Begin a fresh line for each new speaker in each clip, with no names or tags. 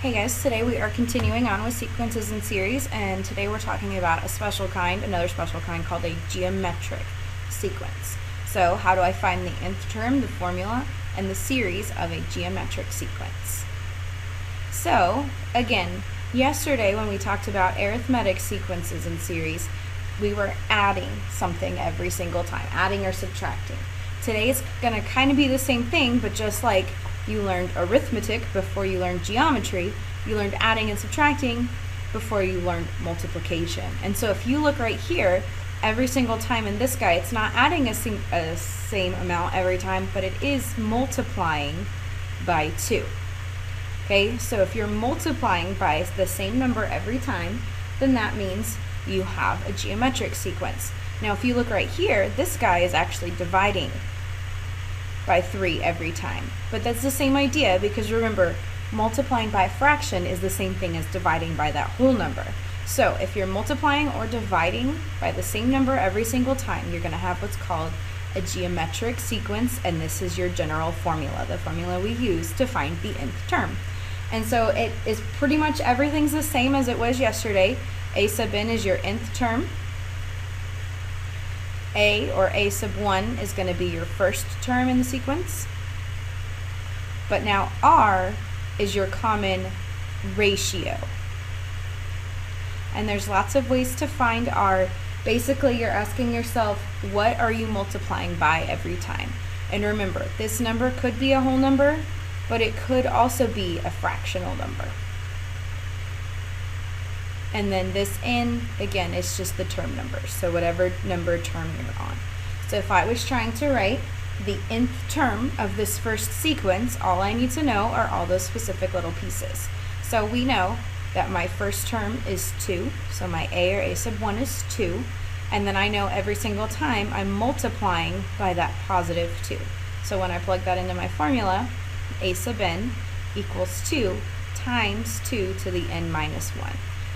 Hey guys, today we are continuing on with sequences and series, and today we're talking about another special kind called a geometric sequence. So how do I find the nth term, the formula, and the series of a geometric sequence? So again, yesterday when we talked about arithmetic sequences and series, we were adding something every single time, adding or subtracting. Today it's going to kind of be the same thing, but just like you learned arithmetic before you learned geometry, you learned adding and subtracting before you learned multiplication. And so if you look right here, every single time in this guy, it's not adding a same amount every time, but it is multiplying by 2. Okay, so if you're multiplying by the same number every time, then that means you have a geometric sequence. Now if you look right here, this guy is actually dividing by 3 every time. But that's the same idea, because remember, multiplying by a fraction is the same thing as dividing by that whole number. So if you're multiplying or dividing by the same number every single time, you're going to have what's called a geometric sequence, and this is your general formula, the formula we use to find the nth term. And so it is pretty much everything's the same as it was yesterday. A sub n is your nth term. A, or a sub 1, is going to be your first term in the sequence. But now r is your common ratio. And there's lots of ways to find r. Basically, you're asking yourself, what are you multiplying by every time? And remember, this number could be a whole number, but it could also be a fractional number. And then this n, again, is just the term numbers, so whatever number term you're on. So if I was trying to write the nth term of this first sequence, all I need to know are all those specific little pieces. So we know that my first term is 2, so my a, or a sub 1, is 2, and then I know every single time I'm multiplying by that positive 2. So when I plug that into my formula, a sub n equals 2 times 2 to the n minus 1.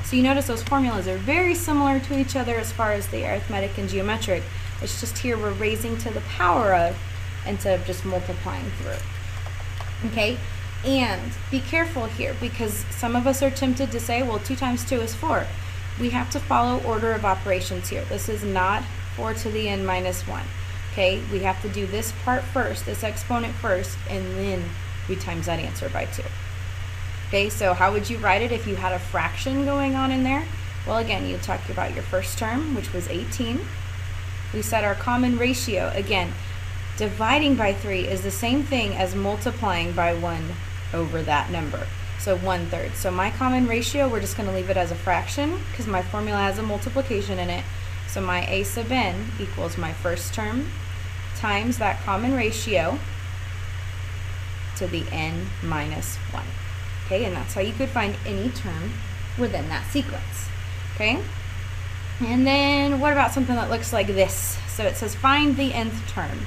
So you notice those formulas are very similar to each other as far as the arithmetic and geometric. It's just here we're raising to the power of instead of just multiplying through. Okay? And be careful here, because some of us are tempted to say, well, 2 times 2 is 4. We have to follow order of operations here. This is not 4 to the n minus 1. Okay? We have to do this part first, this exponent first, and then we times that answer by 2. Okay, so how would you write it if you had a fraction going on in there? Well, again, you talk about your first term, which was 18. We said our common ratio, again, dividing by 3 is the same thing as multiplying by 1 over that number. So 1/3. So my common ratio, we're just going to leave it as a fraction because my formula has a multiplication in it. So my a sub n equals my first term times that common ratio to the n minus 1. Okay, and that's how you could find any term within that sequence. Okay, and then what about something that looks like this? So it says find the nth term.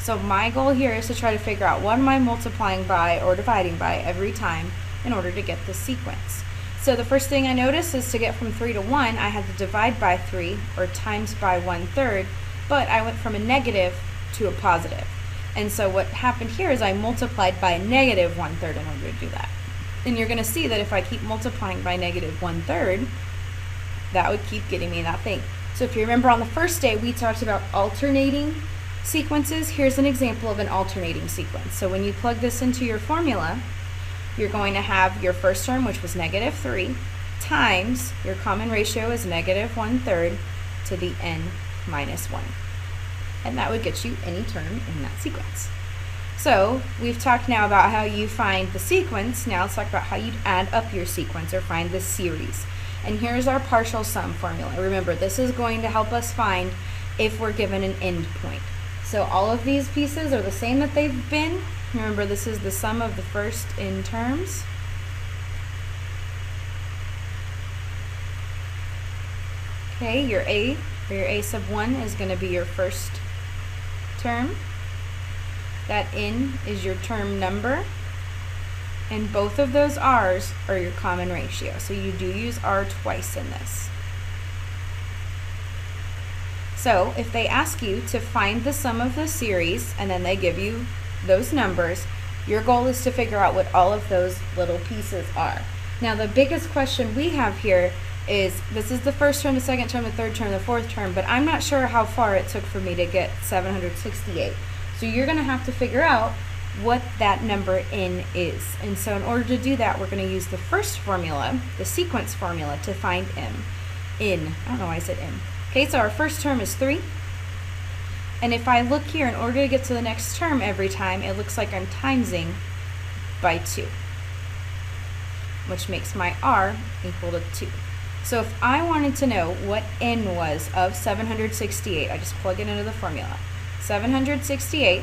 So my goal here is to try to figure out what am I multiplying by or dividing by every time in order to get this sequence. So the first thing I noticed is to get from 3 to 1, I had to divide by 3 or times by 1/3, but I went from a negative to a positive. And so what happened here is I multiplied by negative 1/3 in order to do that. And you're going to see that if I keep multiplying by negative 1/3, that would keep getting me that thing. So if you remember on the first day, we talked about alternating sequences. Here's an example of an alternating sequence. So when you plug this into your formula, you're going to have your first term, which was negative 3, times your common ratio is negative 1/3 to the n minus 1. And that would get you any term in that sequence. So we've talked now about how you find the sequence. Now let's talk about how you'd add up your sequence or find the series. And here's our partial sum formula. Remember, this is going to help us find if we're given an end point. So all of these pieces are the same that they've been. Remember, this is the sum of the first n terms. Okay, your a, or your a sub 1, is going to be your first term. That n is your term number, and both of those r's are your common ratio. So you do use r twice in this. So if they ask you to find the sum of the series and then they give you those numbers, Your goal is to figure out what all of those little pieces are. Now the biggest question we have here is, this is the first term, the second term, the third term, the fourth term, but I'm not sure how far it took for me to get 768. So you're going to have to figure out what that number n is. And so in order to do that, we're going to use the first formula, the sequence formula, to find n. I don't know why I said n. Okay, so our first term is 3. And if I look here, in order to get to the next term every time, it looks like I'm timesing by 2, which makes my r equal to 2. So if I wanted to know what n was of 768, I just plug it into the formula. 768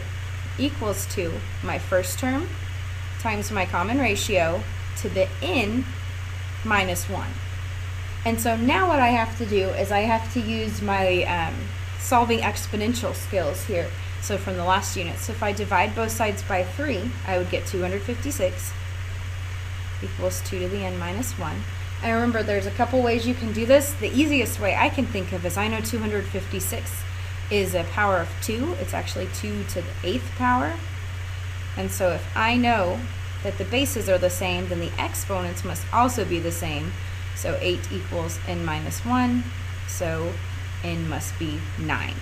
equals to my first term times my common ratio to the n minus 1. And so now what I have to do is I have to use my solving exponential skills here. So from the last unit, so if I divide both sides by 3, I would get 256 equals 2 to the n minus 1. And remember, there's a couple ways you can do this. The easiest way I can think of is, I know 256 is a power of 2. It's actually 2 to the 8th power. And so if I know that the bases are the same, then the exponents must also be the same. So 8 equals n minus 1, so n must be 9.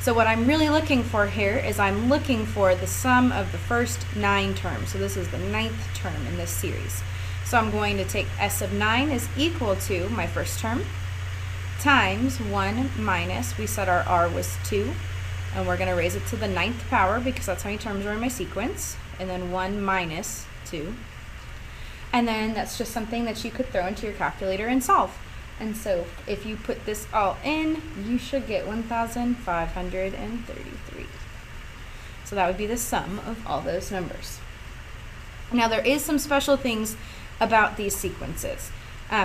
So what I'm really looking for here is I'm looking for the sum of the first 9 terms. So this is the 9th term in this series. So I'm going to take s of 9 is equal to my first term times 1 minus, we said our r was 2, and we're going to raise it to the 9th power because that's how many terms are in my sequence, and then 1 minus 2. And then that's just something that you could throw into your calculator and solve. And so if you put this all in, you should get 1,533. So that would be the sum of all those numbers. Now there is some special things about these sequences.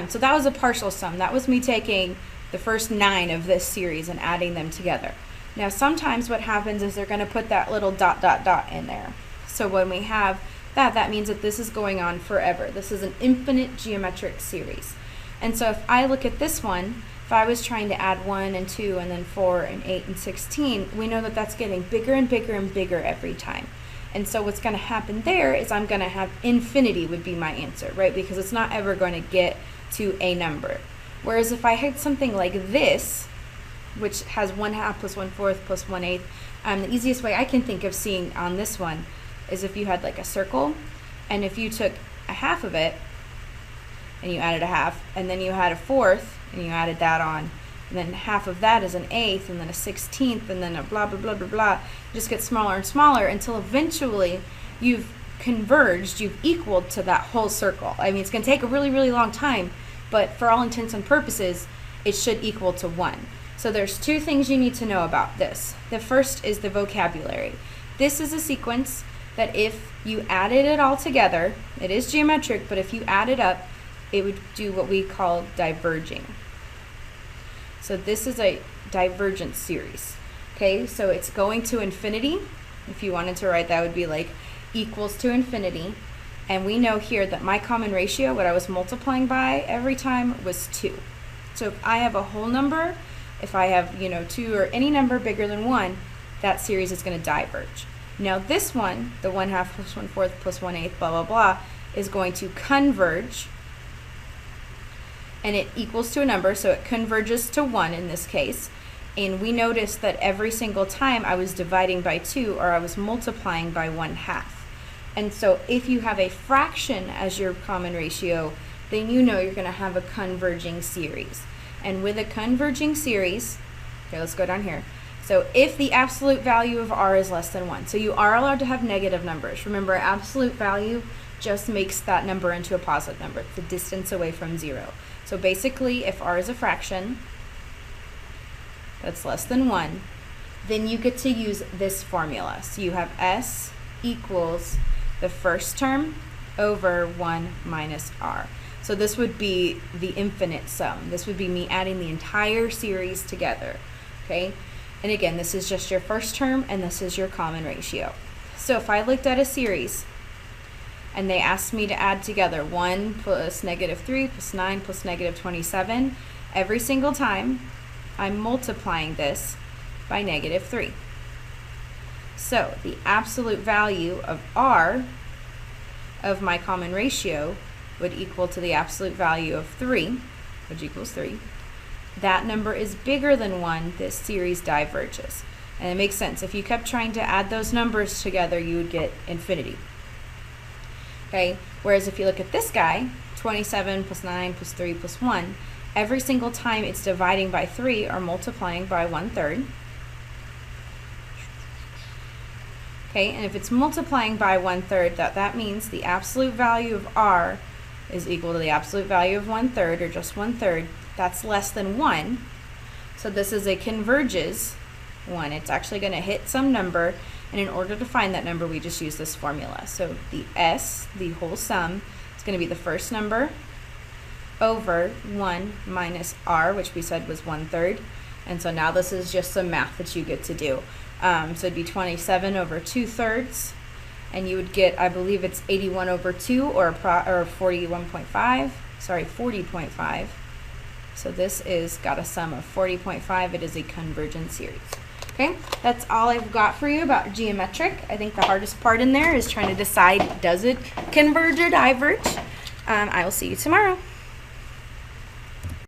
So that was a partial sum. That was me taking the first 9 of this series and adding them together. Now sometimes what happens is they're going to put that little dot dot dot in there. So when we have that, that means that this is going on forever. This is an infinite geometric series. And so if I look at this one, if I was trying to add 1 and 2 and then 4 and 8 and 16, we know that that's getting bigger and bigger and bigger every time. And so what's going to happen there is I'm going to have infinity would be my answer, right? Because it's not ever going to get to a number. Whereas if I had something like this, which has 1/2 plus 1/4 plus 1/8, the easiest way I can think of seeing on this one is if you had like a circle, and if you took a half of it, and you added a half, and then you had a fourth, and you added that on, and then half of that is an eighth, and then a 16th, and then a blah, blah, blah, blah, blah. It just gets smaller and smaller until eventually you've converged, you've equaled to that whole circle. I mean, it's going to take a really, really long time, but for all intents and purposes, it should equal to 1. So there's 2 things you need to know about this. The first is the vocabulary. This is a sequence that if you added it all together, it is geometric, but if you add it up, it would do what we call diverging. So this is a divergent series. Okay, so it's going to infinity. If you wanted to write, that would be like equals to infinity. And we know here that my common ratio, what I was multiplying by every time, was 2. So if I have a whole number, if I have, 2 or any number bigger than 1, that series is going to diverge. Now this one, the 1/2 plus 1/4 plus 1/8, blah, blah, blah, is going to converge. And it equals to a number, so it converges to 1 in this case. And we noticed that every single time I was dividing by 2 or I was multiplying by 1/2. And so if you have a fraction as your common ratio, then you know you're going to have a converging series. And with a converging series, okay, let's go down here. So if the absolute value of r is less than 1, so you are allowed to have negative numbers. Remember, absolute value just makes that number into a positive number. It's the distance away from 0. So basically, if r is a fraction that's less than 1, then you get to use this formula. So you have s equals the first term over 1 minus r. So this would be the infinite sum. This would be me adding the entire series together, okay? And again, this is just your first term, and this is your common ratio. So if I looked at a series, and they asked me to add together 1 plus -3 plus 9 plus -27, every single time I'm multiplying this by -3. So the absolute value of r of my common ratio would equal to the absolute value of 3, which equals 3, that number is bigger than 1, this series diverges. And it makes sense. If you kept trying to add those numbers together, you would get infinity. Okay? Whereas if you look at this guy, 27 plus 9 plus 3 plus 1, every single time it's dividing by 3 or multiplying by 1/3. Okay, and if it's multiplying by 1/3, that means the absolute value of r is equal to the absolute value of 1/3, or just 1/3. That's less than 1. So this is a converges 1. It's actually going to hit some number, and in order to find that number, we just use this formula. So the s, the whole sum, is going to be the first number over 1 minus r, which we said was 1/3. And so now this is just some math that you get to do. So it'd be 27 over 2/3, and you would get, I believe it's 81 over 2, or 41.5, sorry, 40.5. So this is got a sum of 40.5. It is a convergent series. Okay, that's all I've got for you about geometric. I think the hardest part in there is trying to decide, does it converge or diverge? I will see you tomorrow.